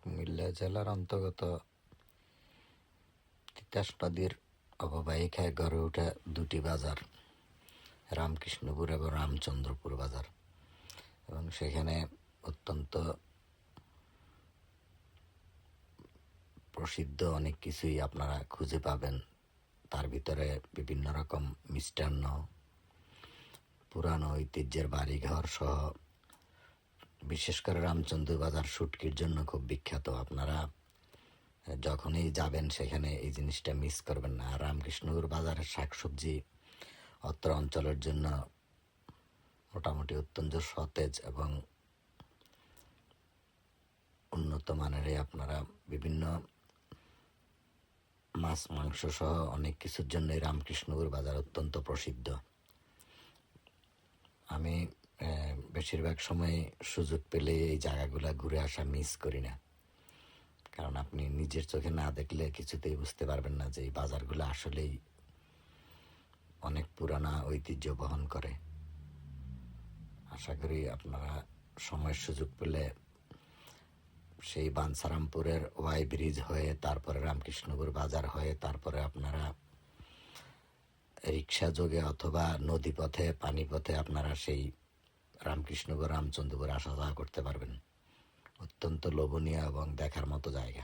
কুমিল্লা জেলার অন্তর্গত তিতাস নদীর অববাহিকায় গড়ে ওঠা দুটি বাজার, রামকৃষ্ণপুর এবং রামচন্দ্রপুর বাজার। এবং সেখানে অত্যন্ত প্রসিদ্ধ অনেক কিছুই আপনারা খুঁজে পাবেন। তার ভিতরে বিভিন্ন রকম মিষ্টান্ন, পুরানো ঐতিহ্যের বাড়িঘর সহ, বিশেষ করে রামচন্দ্র বাজার শুটকির জন্য খুব বিখ্যাত। আপনারা যখনই যাবেন সেখানে এই জিনিসটা মিস করবেন না। আর রামকৃষ্ণপুর বাজারের শাকসবজি অত্র অঞ্চলের জন্য মোটামুটি অত্যন্ত সতেজ এবং উন্নত মানের। আপনারা বিভিন্ন মাছ মাংস সহ অনেক কিছুর জন্য রামকৃষ্ণপুর বাজার অত্যন্ত প্রসিদ্ধ। আমি বেশিরভাগ সময় সুযোগ পেলে এই জায়গাগুলো ঘুরে আসা মিস করি না, কারণ আপনি নিজের চোখে না দেখলে কিছুতেই বুঝতে পারবেন না যে এই বাজারগুলো আসলেই অনেক পুরানা ঐতিহ্য বহন করে। আশা করি আপনারা সময় সুযোগ পেলে সেই বাঞ্ছারামপুরের ওয়াই ব্রিজ হয়ে, তারপরে রামকৃষ্ণপুর বাজার হয়ে, তারপরে আপনারা রিক্সা যোগে অথবা নদী পথে, পানিপথে আপনারা সেই রামকৃষ্ণপুর রামচন্দ্রপুর আসা যাওয়া করতে পারবেন। অত্যন্ত লোভনীয় এবং দেখার মতো জায়গা।